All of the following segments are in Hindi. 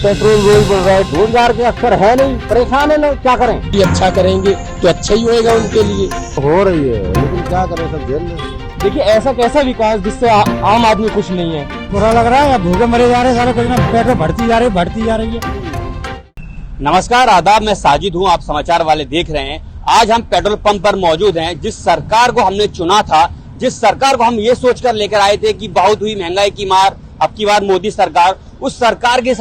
पेट्रोल रोज बढ़ रहा है, रोजगार के अवसर है नहीं, परेशान है लोग, क्या करें। ये अच्छा करेंगे तो अच्छा ही होएगा उनके लिए। हो रही है लेकिन क्या करें, सब झेल लें। देखिए ऐसा कैसा विकास जिससे आम आदमी खुश नहीं है। बुरा लग रहा है, भूखे मरे जा रहे हैं सारे, कुछ ना पेट्रोल बढ़ती जा रही है। नमस्कार, आदाब, मैं साजिद हूं, आप समाचार वाले देख रहे हैं। आज हम पेट्रोल पंप पर मौजूद हैं। जिस सरकार को हमने चुना था, जिस सरकार को हम ये सोचकर लेकर आए थे कि बहुत हुई महंगाई की मार, अब की बार मोदी सरकार, उस सरकार के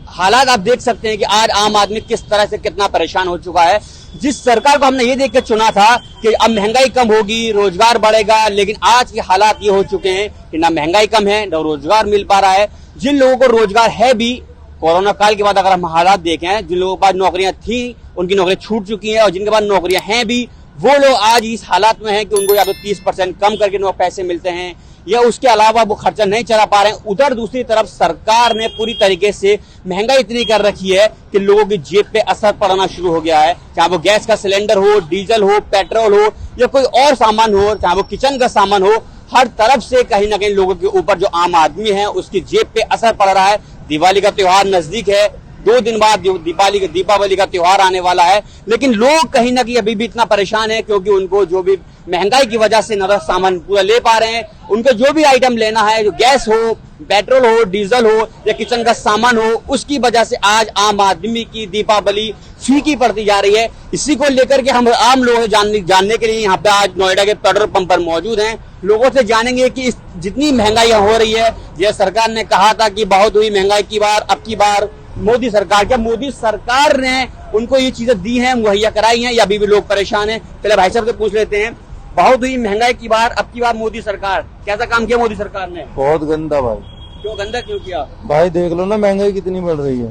हालात आप देख सकते हैं कि आज आम आदमी किस तरह से कितना परेशान हो चुका है। जिस सरकार को हमने ये देख कर चुना था कि अब महंगाई कम होगी, रोजगार बढ़ेगा, लेकिन आज के हालात ये हो चुके हैं कि ना महंगाई कम है, ना रोजगार मिल पा रहा है। जिन लोगों को रोजगार है भी, कोरोना काल के बाद अगर हम हालात देखें, जिन लोगों के पास नौकरियां थी उनकी नौकरियां छूट चुकी हैं, और जिनके पास नौकरियां हैं भी, वो लोग आज इस हालात में हैं कि उनको या तो 30% कम करके पैसे मिलते हैं, या उसके अलावा वो खर्चा नहीं चला पा रहे हैं। उधर दूसरी तरफ सरकार ने पूरी तरीके से महंगाई इतनी कर रखी है कि लोगों की जेब पे असर पड़ना शुरू हो गया है। चाहे वो गैस का सिलेंडर हो, डीजल हो, पेट्रोल हो, या कोई और सामान हो, चाहे वो किचन का सामान हो, हर तरफ से कहीं ना कहीं लोगों के ऊपर जो आम आदमी है उसकी जेब पे असर पड़ रहा है। दिवाली का त्योहार नजदीक है, 2 दिन बाद दीपावली का त्योहार आने वाला है, लेकिन लोग कहीं ना कहीं अभी भी इतना परेशान है क्योंकि उनको जो भी महंगाई की वजह से न सामान पूरा ले पा रहे हैं। उनको जो भी आइटम लेना है, जो गैस हो, पेट्रोल हो, डीजल हो या किचन का सामान हो, उसकी वजह से आज आम आदमी की दीपावली फीकी पड़ती जा रही है। इसी को लेकर के हम आम लोगों जानने के लिए यहाँ पे आज नोएडा के पेट्रोल पंप पर मौजूद हैं। लोगों से जानेंगे कि जितनी महंगाई हो रही है, जैसे सरकार ने कहा था कि बहुत हुई महंगाई की बार, अब की बार मोदी सरकार, क्या मोदी सरकार ने उनको ये चीजें दी हैं, मुहैया कराई हैं, या अभी भी लोग परेशान हैं? पहले भाई साहब से पूछ लेते हैं। बहुत हुई महंगाई की बार, अब की बार मोदी सरकार, कैसा काम किया मोदी सरकार ने? बहुत गंदा भाई। क्यों गंदा क्यों किया भाई? देख लो ना महंगाई कितनी बढ़ रही है।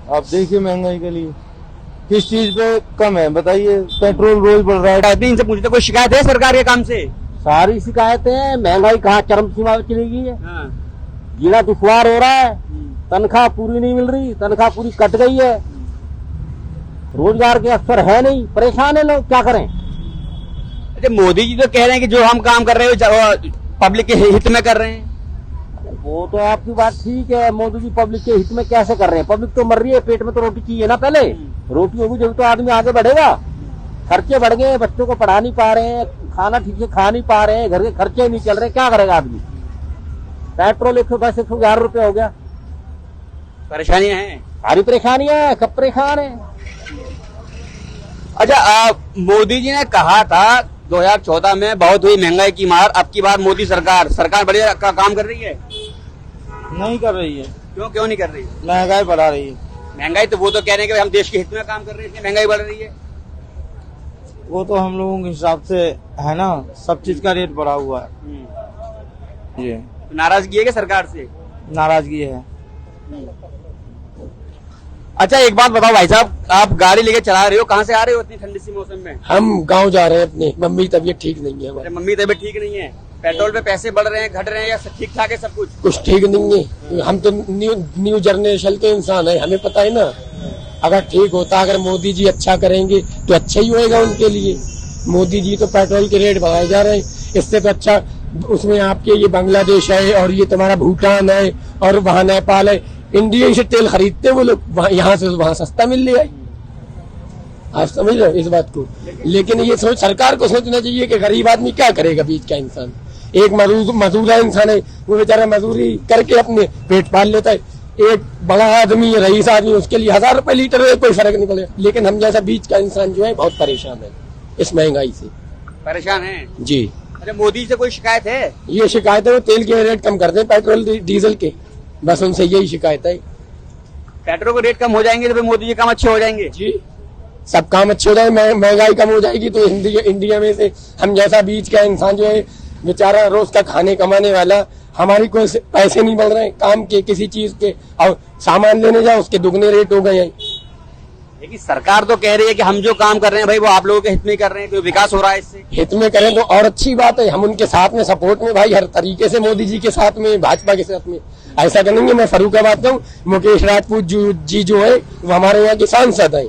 आप देखिए महंगाई के लिए किस चीज पे कम है बताइए। पेट्रोल रोज बढ़ रहा है। इनसे पूछते कोई शिकायत है सरकार के काम से? सारी शिकायतें हैं। महंगाई कहाँ चरम सीमा पे चली गई है। जीना दुश्वार हो रहा है, तनख्वाह पूरी नहीं मिल रही, तनख्वाह पूरी कट गई है, रोजगार के अवसर है नहीं, परेशान है लोग, क्या करें। अच्छा, मोदी जी तो कह रहे हैं कि जो हम काम कर रहे हैं पब्लिक के हित में कर रहे हैं। वो तो आपकी बात ठीक है, मोदी जी पब्लिक के हित में कैसे कर रहे हैं? पब्लिक तो मर रही है, पेट में तो रोटी चाहिए ना। पहले रोटी होगी जब तो आदमी आगे बढ़ेगा। खर्चे बढ़ गए, बच्चों को पढ़ा नहीं पा रहे हैं, खाना ठीक से खा नहीं पा रहे हैं, घर के खर्चे नहीं चल रहे, क्या करेगा आदमी। पेट्रोल 110 111 रुपये हो गया। परेशानियां हैं, सारी परेशानियां हैं, सब परेशान है। अच्छा, मोदी जी ने कहा था 2014 में बहुत हुई महंगाई की मार, अब की बार मोदी सरकार बढ़िया काम कर रही है? नहीं कर रही है। क्यों नहीं कर रही? महंगाई बढ़ा रही है। महंगाई तो वो तो कह रहे हैं कि हम देश के हित में काम कर रहे हैं, इसलिए महंगाई बढ़ रही है। वो तो हम लोगों के हिसाब से है ना, सब चीज का रेट बढ़ा हुआ है। ये तो नाराजगी है कि सरकार से? नाराजगी है। अच्छा, एक बात बताओ भाई साहब, आप गाड़ी लेके चला रहे हो, कहाँ से आ रहे हो इतनी ठंडी सी मौसम में? हम गांव जा रहे हैं, अपने मम्मी की तबीयत ठीक नहीं है। अरे मम्मी तबीयत ठीक नहीं है, पेट्रोल पे पैसे बढ़ रहे हैं, घट रहे हैं, या ठीक ठाक है सब कुछ? कुछ ठीक नहीं है। हम तो न्यू जनरेशन के इंसान है, हमें पता है ना। अगर ठीक होता, अगर मोदी जी अच्छा करेंगे तो अच्छा ही होएगा उनके लिए। मोदी जी तो पेट्रोल के रेट बढ़ाए जा रहे हैं, इससे तो अच्छा उसमें आपके ये बांग्लादेश है और ये तुम्हारा भूटान है और वहाँ नेपाल है, इंडिया से तेल खरीदते वो लोग, यहाँ से वहाँ सस्ता मिल रहा है। आप समझ रहे हो इस बात को? लेकिन ये सरकार को सोचना चाहिए कि गरीब आदमी क्या करेगा, बीच का इंसान। एक मजदूर इंसान है, वो बेचारा मजदूरी करके अपने पेट पाल लेता है। एक बड़ा आदमी, रईस आदमी, उसके लिए 1000 रुपए लीटर है, कोई फर्क नहीं पड़ेगा। लेकिन हम जैसा बीच का इंसान जो है बहुत परेशान है इस महंगाई से। परेशान है जी। अरे मोदी से कोई शिकायत है? ये शिकायत है वो तेल के रेट कम कर दे, पेट्रोल डीजल के, बस उनसे यही शिकायत है। पेट्रोल के रेट कम हो जाएंगे तो फिर मोदी जी काम अच्छे हो जाएंगे? जी, सब काम अच्छे हो जाए, महंगाई कम हो जाएगी तो इंडिया में से हम जैसा बीच का इंसान जो है बेचारा रोज का खाने कमाने वाला, हमारी कोई पैसे नहीं बढ़ रहे हैं काम के, किसी चीज के, और सामान लेने जाओ उसके दुगने रेट हो गए हैं। लेकिन सरकार तो कह रही है कि हम जो काम कर रहे हैं भाई वो आप लोगों के हित में कर रहे हैं, तो विकास हो रहा है इससे। हित में करें तो और अच्छी बात है, हम उनके साथ में, सपोर्ट में भाई, हर तरीके से मोदी जी के साथ में, भाजपा के साथ में ऐसा करेंगे। मैं फर्रुखाबाद का हूँ, मुकेश राजपूत जी जो है वो हमारे यहाँ के सांसद है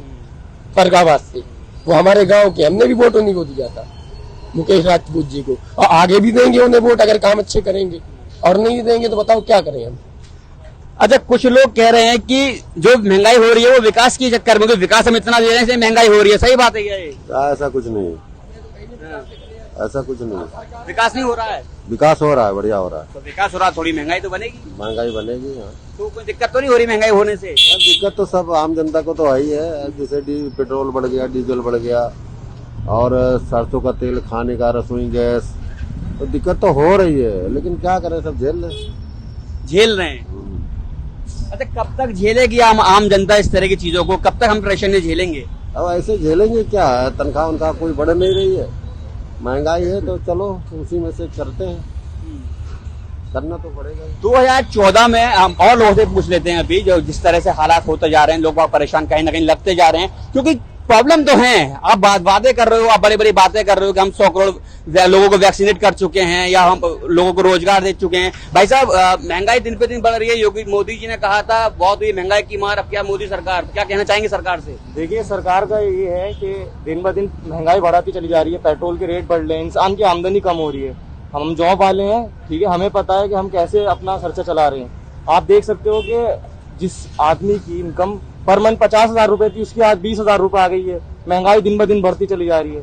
फर्रुखाबाद से, वो हमारे गाँव के, हमने भी वोट उन्हीं को दिया था, मुकेश राजपूत जी को, और आगे भी देंगे उन्हें वोट अगर काम अच्छे करेंगे, और नहीं देंगे तो बताओ क्या करें हम। अच्छा, कुछ लोग कह रहे हैं कि जो महंगाई हो रही है वो विकास के चक्कर में, क्योंकि विकास हम इतना दे रहे हैं इसलिए महंगाई हो रही है। सही बात है क्या ये? ऐसा कुछ नहीं, ऐसा कुछ नहीं, विकास नहीं हो रहा है? विकास हो रहा है, बढ़िया हो रहा है। तो विकास हो रहा है, थोड़ी महंगाई तो बनेगी। महंगाई बनेगी। हाँ, तो कोई दिक्कत तो नहीं हो रही महंगाई होने से? दिक्कत तो सब आम जनता को तो है ही है। जैसे पेट्रोल बढ़ गया, डीजल बढ़ गया, और सरसों का तेल खाने का, रसोई गैस, तो दिक्कत तो हो रही है, लेकिन क्या करें, सब झेल रहे हैं। अच्छा, कब तक झेलेगी आम जनता इस तरह की चीजों को? कब तक हम परेशानी झेलेंगे? अब ऐसे झेलेंगे क्या है, तनख्वाह उनका कोई बढ़ नहीं रही है, महंगाई है, तो चलो उसी में से करते हैं, करना तो पड़ेगा। 2014 में हम और लोगों से पूछ लेते हैं अभी, जो जिस तरह से हालात होते जा रहे हैं, लोग बहुत परेशान कहीं ना कहीं लगते जा रहे हैं, क्योंकि प्रॉब्लम तो है। आप वादे कर रहे हो, आप बड़ी बड़ी बातें कर रहे हो कि हम 100 करोड़ लोगों को वैक्सीनेट कर चुके हैं या हम लोगों को रोजगार दे चुके हैं। भाई साहब, महंगाई दिन पे दिन बढ़ रही है। योगी मोदी जी ने कहा था बहुत हुई महंगाई की मार, अब क्या मोदी सरकार, क्या कहना चाहेंगे सरकार से? देखिए, सरकार का ये है कि दिन ब दिन महंगाई बढ़ाती चली जा रही है, पेट्रोल के रेट बढ़ रहे हैं, इंसान की आमदनी कम हो रही है। हम जॉब वाले हैं, ठीक है, हमें पता है कि हम कैसे अपना खर्चा चला रहे हैं। आप देख सकते हो कि जिस आदमी की इनकम पर मंथ 50,000 रुपए थी, उसकी आज 20,000 रुपए आ गई है। महंगाई दिन ब दिन बढ़ती चली जा रही है,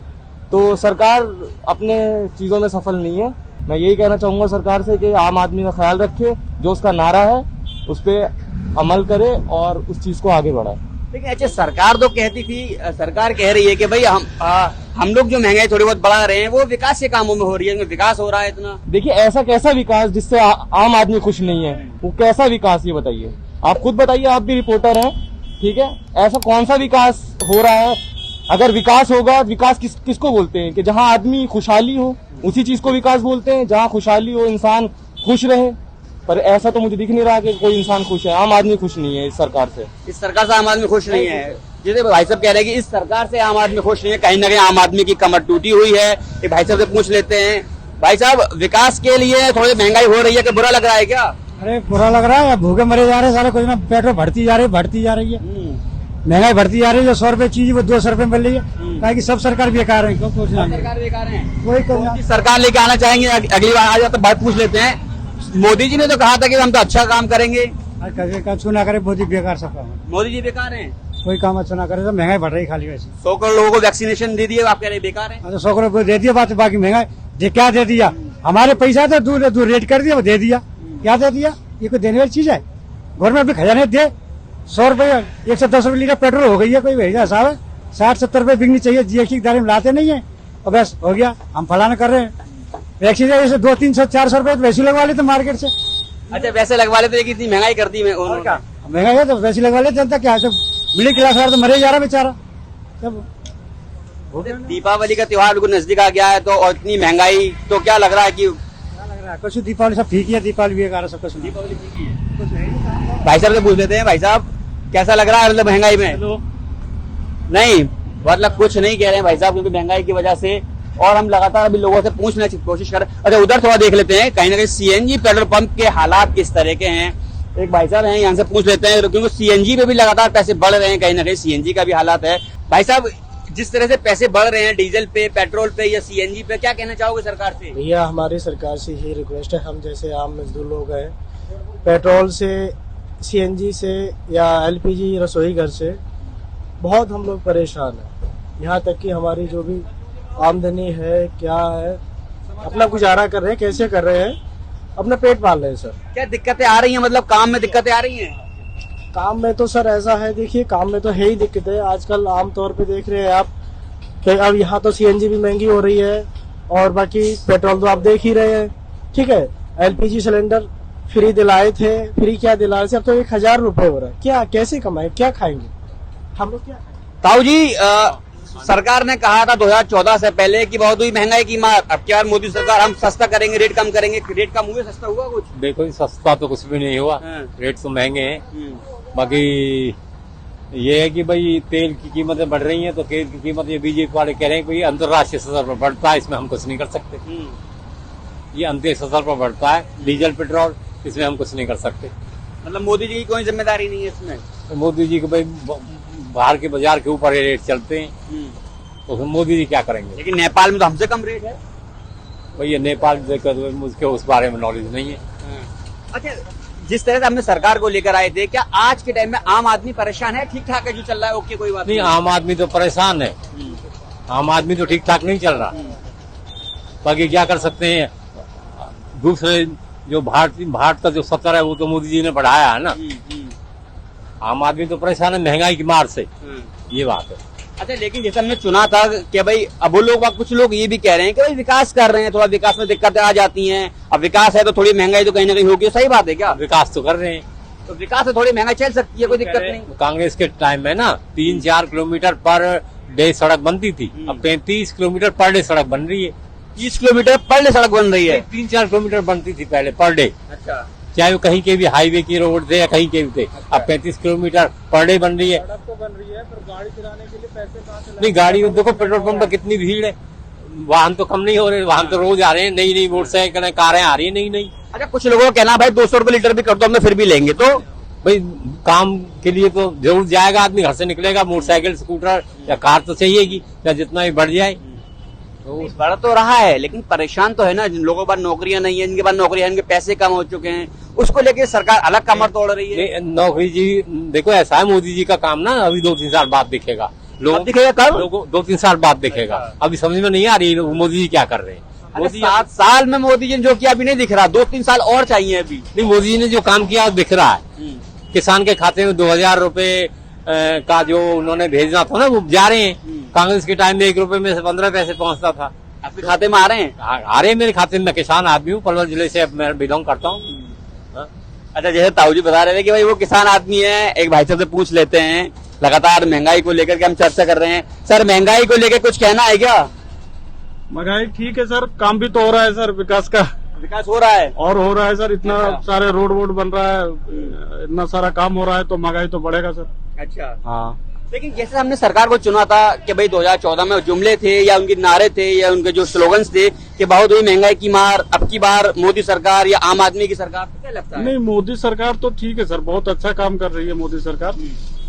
तो सरकार अपने चीजों में सफल नहीं है। मैं यही कहना चाहूंगा सरकार से कि आम आदमी का ख्याल रखे, जो उसका नारा है उस पर अमल करे और उस चीज को आगे बढ़ाए। लेकिन अच्छा, सरकार तो कहती थी, सरकार कह रही है कि भाई हम लोग जो महंगाई थोड़ी बहुत बढ़ा रहे हैं वो विकास के कामों में हो रही है, विकास हो रहा है इतना। देखिए, ऐसा कैसा विकास जिससे आम आदमी खुश नहीं है? वो कैसा विकास, ये बताइए, आप खुद बताइए, आप भी रिपोर्टर हैं, ठीक है, ऐसा कौन सा विकास हो रहा है? अगर विकास होगा, विकास किसको बोलते हैं? कि जहां आदमी खुशहाली हो, उसी चीज को विकास बोलते हैं, जहां खुशहाली हो, इंसान खुश रहे। पर ऐसा तो मुझे दिख नहीं रहा कि कोई इंसान खुश है। आम आदमी खुश नहीं है इस सरकार से। इस सरकार से आम आदमी खुश नहीं है। जैसे भाई साहब कह रहे हैं कि इस सरकार से आम आदमी खुश नहीं है, कहीं ना कहीं आम आदमी की कमर टूटी हुई है। ये भाई साहब से पूछ लेते हैं। भाई साहब, विकास के लिए थोड़ी महंगाई हो रही है, कि बुरा लग रहा है क्या? अरे बुरा लग रहा है, भूखे मरे जा रहे हैं सारे, कुछ ना, पेट्रोल बढ़ती जा रही है, महंगाई बढ़ती जा रही है। जो 100 रुपए चीज वो 200 रुपए मिल रही है, कहा कि सब सरकार बेकार है। सरकार बेकार है, कोई सरकार लेके आना चाहेंगे अगली बार आ जाए तो बात पूछ लेते हैं। मोदी जी ने तो कहा था कि हम तो अच्छा काम करेंगे। अच्छा ना करे, मोदी बेकार सब काम, मोदी जी बेकार हैं, कोई काम अच्छा ना करे, तो महंगाई बढ़ रही है खाली वैसे। 100 करोड़ लोगों को वैक्सीनेशन दे दिए, आप कह रहे बेकार है? 100 करोड़ दे दिया, बात बाकी महंगाई क्या दे दिया? हमारे पैसा तो दूर रेट कर दिया, वो दे दिया, क्या दे दिया? ये कोई देने वाली चीज है? गवर्नमेंट अपने खजाने दे 100 रुपए 110 रुपए लीटर पेट्रोल हो गई है, कोई भेजा हिसाब है? 60-70 रुपए बिकनी चाहिए, जीएसटी के दायरे में लाते नहीं है, और बस हो गया, हम फलाना कर रहे हैं। वैक्सीन जैसे 200-300-400 रुपए वैसे लगवा लेते मार्केट से। अच्छा, वैसे लगवा लेते, लेकिन इतनी महंगाई कर दी महंगाई है तो वैसे लगवा लेते, जनता क्या है, मिडिल क्लास वाला तो मरे जा रहा बेचारा। सब दीपावली का त्योहार बिल्कुल नजदीक आ गया है, तो और इतनी महंगाई, तो क्या लग रहा है कि कुछ दीपावली सब ठीक ही है, दीपावली भी सब कुछ दीपावली ठीक ही है? भाई साहब से पूछ लेते हैं। भाई साहब, कैसा लग रहा है मतलब महंगाई में? नहीं, मतलब कुछ नहीं कह रहे हैं भाई साहब, क्योंकि महंगाई की वजह से, और हम लगातार अभी लोगों से पूछने की कोशिश कर रहे हैं। अच्छा, उधर थोड़ा देख लेते हैं, कहीं ना कहीं सीएनजी पेट्रोल पंप के हालात किस तरह के हैं। एक भाई साहब हैं, यहाँ से पूछ लेते हैं, क्योंकि सीएनजी पे भी लगातार पैसे बढ़ रहे हैं, कहीं ना कहीं सीएनजी का भी हालात है। भाई साहब, जिस तरह से पैसे बढ़ रहे हैं डीजल पे, पेट्रोल पे या सीएनजी पे, क्या कहना चाहोगे सरकार से? भैया, हमारी सरकार से यही रिक्वेस्ट है, हम जैसे आम मजदूर लोग हैं, पेट्रोल से, सीएनजी से या एलपीजी रसोई घर से बहुत हम लोग परेशान हैं। यहाँ तक कि हमारी जो भी आमदनी है, क्या है, अपना गुजारा कर रहे हैं, कैसे कर रहे हैं, अपना पेट पाल रहे हैं सर। क्या दिक्कतें आ रही हैं, मतलब काम में दिक्कतें आ रही हैं? काम में तो सर ऐसा है, देखिए, काम में तो है ही दिक्कतें। आजकल आमतौर पे देख रहे हैं आप कि अब यहाँ तो सीएनजी भी महंगी हो रही है, और बाकी पेट्रोल तो आप देख ही रहे हैं, ठीक है। एलपीजी सिलेंडर फ्री दिलाए थे, फ्री क्या दिलाए थे, अब तो 1000 रुपए हो रहा है। क्या, कैसे कमाए, क्या खाएंगे हम लोग, क्या खाएंगे? ताऊ जी, सरकार ने कहा था 2014 से पहले कि बहुत हुई महंगाई की मार, अब क्या मोदी सरकार हम सस्ता करेंगे, रेट कम करेंगे, रेट कम हुए, सस्ता हुआ कुछ? देखो, सस्ता तो कुछ भी नहीं हुआ, रेट तो महंगे हैं। बाकी ये है कि भाई तेल की कीमतें बढ़ रही हैं, तो तेल की कीमत ये बीजेपी वाले कह रहे हैं कि अंतर्राष्ट्रीय स्तर पर बढ़ता है, इसमें हम कुछ नहीं कर सकते। ये अंतर्राष्ट्रीय स्तर पर बढ़ता है डीजल पेट्रोल, इसमें हम कुछ नहीं कर सकते। मतलब मोदी जी की कोई जिम्मेदारी नहीं है इसमें? तो मोदी जी को भाई बाहर के बाजार के ऊपर रेट चलते हैं, तो फिर मोदी जी क्या करेंगे? लेकिन नेपाल में तो हमसे कम रेट है। भाई ये नेपाल देखकर मुझे उस बारे में नॉलेज नहीं है। अच्छा, जिस तरह से हमने सरकार को लेकर आए थे, क्या आज के टाइम में आम आदमी परेशान है? ठीक ठाक है जो चल रहा है, ओके कोई बात नहीं, आम आदमी तो परेशान है, आम आदमी तो ठीक ठाक नहीं चल रहा। बाकी क्या कर सकते हैं, दूसरे जो भारत का जो स्तर है वो तो मोदी जी ने बढ़ाया है ना। आम आदमी तो परेशान है महंगाई की मार से, ये बात है। अच्छा, लेकिन जैसे हमने चुना था कि भाई अब वो लोग, कुछ लोग ये भी कह रहे हैं कि भाई विकास कर रहे हैं, थोड़ा विकास में दिक्कतें आ जाती हैं, अब विकास है तो थोड़ी महंगाई तो कहीं ना कहीं होगी। सही बात है क्या? विकास तो कर रहे हैं, तो विकास से थोड़ी महंगाई चल सकती है, कोई दिक्कत नहीं। कांग्रेस के टाइम में ना 3-4 किलोमीटर पर डे सड़क बनती थी, अब 35 किलोमीटर पर डे सड़क बन रही है। 30 किलोमीटर पर डे सड़क बन रही है? 3-4 किलोमीटर बनती थी पहले पर डे। अच्छा, चाहे वो कहीं के भी हाईवे की रोड थे या कहीं के भी थे। अब 35 किलोमीटर पर डे बन रही है। गाड़ी चलाने के लिए पैसे कहाँ से नहीं, गाड़ी देखो पेट्रोल पंप पर कितनी भीड़ है, वाहन तो कम नहीं हो रहे, वाहन तो रोज आ रहे हैं, नई नई मोटरसाइकिल कारें आ रही है नई नई। अच्छा, कुछ लोगों का कहना भाई 200 रुपए लीटर भी कर दो हमें फिर भी लेंगे, तो भाई काम के लिए तो जरूर जाएगा आदमी, घर से निकलेगा, मोटरसाइकिल स्कूटर या कार तो चाहिएगी, या जितना भी बढ़ जाए। तो बढ़ तो रहा है, लेकिन परेशान तो है ना, जिन लोगों के पास नौकरियां नहीं है, जिनके पास नौकरियां, इनके पैसे कम हो चुके हैं, उसको लेके सरकार अलग कमर तोड़ रही है। नौकरी जी देखो ऐसा है, मोदी जी का काम ना अभी 2-3 साल बाद दिखेगा, लोग दिखेगा कब? लोगों 2-3 साल बाद दिखेगा, अभी समझ में नहीं आ रही मोदी जी क्या कर रहे हैं। मोदी 7 साल में मोदी जी ने जो किया अभी नहीं दिख रहा, 2-3 साल और चाहिए अभी। नहीं, मोदी जी ने जो काम किया दिख रहा है। किसान के खाते में 2000 रुपए का जो उन्होंने भेजना था ना वो जा रहे हैं। कांग्रेस के टाइम में 1 रुपए में से 15 पैसे पहुंचता था, आपके खाते में आ रहे हैं? आ रहे हैं मेरे खाते में। मैं किसान आदमी हूँ, पलवल जिले से मैं बिलोंग करता हूँ। अच्छा, जैसे ताऊ जी बता रहे थे कि भाई वो किसान आदमी है, एक भाई साहब से पूछ लेते हैं। लगातार महंगाई को लेकर के हम चर्चा कर रहे हैं। सर, महंगाई को लेकर कुछ कहना है क्या? महंगाई ठीक है सर, काम भी तो हो रहा है सर, विकास का विकास हो रहा है और हो रहा है सर, इतना सारे रोड वोड बन रहा है, इतना सारा काम हो रहा है, तो महंगाई तो बढ़ेगा सर। अच्छा, हाँ। लेकिन जैसे हमने सरकार को चुना था कि भाई 2014 में जुमले थे या उनके नारे थे या उनके जो स्लोगन्स थे कि बहुत हुई महंगाई की मार, अब की बार मोदी सरकार या आम आदमी की सरकार, तो क्या लगता है? नहीं, मोदी सरकार तो ठीक है सर, बहुत अच्छा काम कर रही है मोदी सरकार।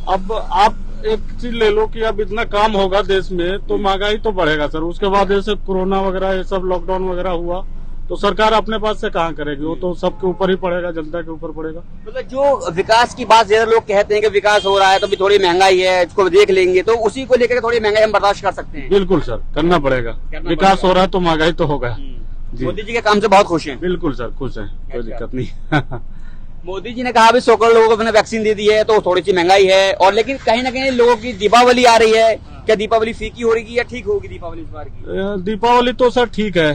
अब आप एक चीज ले लो कि अब इतना काम होगा देश में तो महंगाई तो बढ़ेगा सर। उसके बाद जैसे कोरोना वगैरह ये सब लॉकडाउन वगैरह हुआ तो सरकार अपने पास से कहाँ करेगी, वो तो सबके ऊपर ही पड़ेगा, जनता के ऊपर पड़ेगा। मतलब जो विकास की बात ज्यादा लोग कहते हैं कि विकास हो रहा है तो भी थोड़ी महंगाई है, इसको देख लेंगे, तो उसी को लेकर थोड़ी महंगाई हम बर्दाश्त कर सकते हैं। बिल्कुल सर, करना पड़ेगा, विकास हो रहा है तो महंगाई तो होगा। मोदी जी के काम से बहुत खुश हैं? बिल्कुल सर, खुश हैं, कोई दिक्कत नहीं। मोदी जी ने कहा अभी 100 करोड़ लोगों को अपने वैक्सीन दे दी है तो थोड़ी सी महंगाई है, और लेकिन कहीं ना कहीं लोगों की दीपावली आ रही है, क्या दीपावली फीकी हो रही है या ठीक होगी दीपावली इस बार की? दीपावली तो सर ठीक है,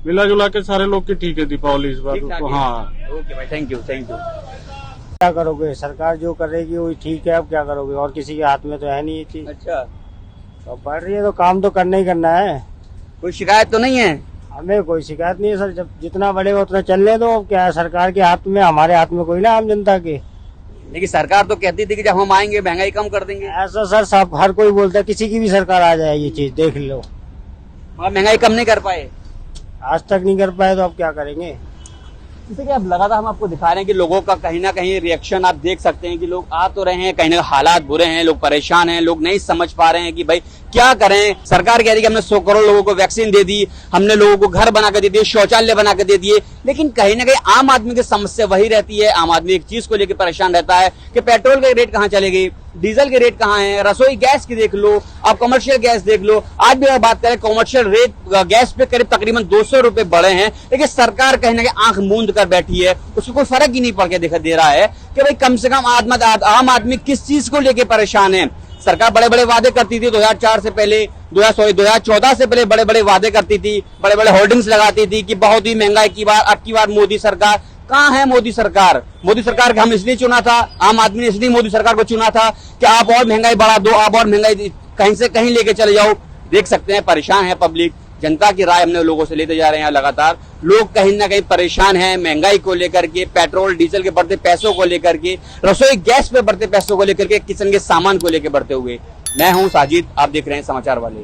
मिला जुला के सारे लोग की ठीक है दीपावली इस बार तो। हाँ, ओके भाई, थैंक यू। क्या करोगे, सरकार जो करेगी वही ठीक है, अब क्या करोगे, और किसी के हाथ में तो है नहीं ये चीज। अच्छा, तो बढ़ रही है तो काम तो करना ही करना है। कोई शिकायत तो नहीं है? हमें कोई शिकायत नहीं है सर, जब जितना बढ़ेगा उतना चलने दो। क्या है, सरकार के हाथ में, हमारे हाथ में कोई ना, आम जनता के। लेकिन सरकार तो कहती थी कि जब हम आएंगे महंगाई कम कर देंगे। ऐसा सर सब हर कोई बोलता है, किसी की भी सरकार आ जाए ये चीज देख लो, मगर महंगाई कम नहीं कर पाए, आज तक नहीं कर पाए, तो अब क्या करेंगे। जैसे कि अब लगातार हम आपको दिखा रहे हैं कि लोगों का कहीं ना कहीं रिएक्शन आप देख सकते हैं कि लोग आ तो रहे हैं, कहीं ना हालात बुरे हैं, लोग परेशान हैं, लोग नहीं समझ पा रहे हैं कि भाई क्या करें। सरकार कह रही है कि हमने 100 करोड़ लोगों को वैक्सीन दे दी, हमने लोगों को घर बना कर दे दिए, शौचालय बना कर दे दिए, लेकिन कहीं ना कहीं आम आदमी की समस्या वही रहती है। आम आदमी एक चीज को लेकर परेशान रहता है कि पेट्रोल के रेट कहाँ चले गए, डीजल के रेट कहाँ हैं, रसोई गैस की देख लो, आप कमर्शियल गैस देख लो। आज भी अगर बात करें कमर्शियल रेट गैस पे करीब तकरीबन 200 रुपए बढ़े हैं, लेकिन सरकार कहीं ना कहीं आंख मूंद कर बैठी है, उसको कोई फर्क ही नहीं पड़ के दिखा दे रहा है कि भाई कम से कम आम आदमी किस चीज को लेकर परेशान है। सरकार बड़े बड़े वादे करती थी 2004 से पहले, 2014 से पहले बड़े बड़े वादे करती थी, बड़े बड़े होर्डिंग्स लगाती थी कि बहुत ही महंगाई की बार, अब की बार मोदी सरकार। कहाँ है मोदी सरकार? मोदी सरकार को हम इसलिए चुना था, आम आदमी ने इसलिए मोदी सरकार को चुना था कि आप और महंगाई बढ़ा दो, आप और महंगाई कहीं से कहीं लेके चले जाओ। देख सकते हैं परेशान है पब्लिक, जनता की राय हमने लोगों से लेते जा रहे हैं लगातार। लोग कहीं ना कहीं परेशान हैं महंगाई को लेकर के, पेट्रोल डीजल के बढ़ते पैसों को लेकर के, रसोई गैस पे बढ़ते पैसों को लेकर के, किचन के सामान को लेकर बढ़ते हुए। मैं हूं साजिद, आप देख रहे हैं समाचार वाले।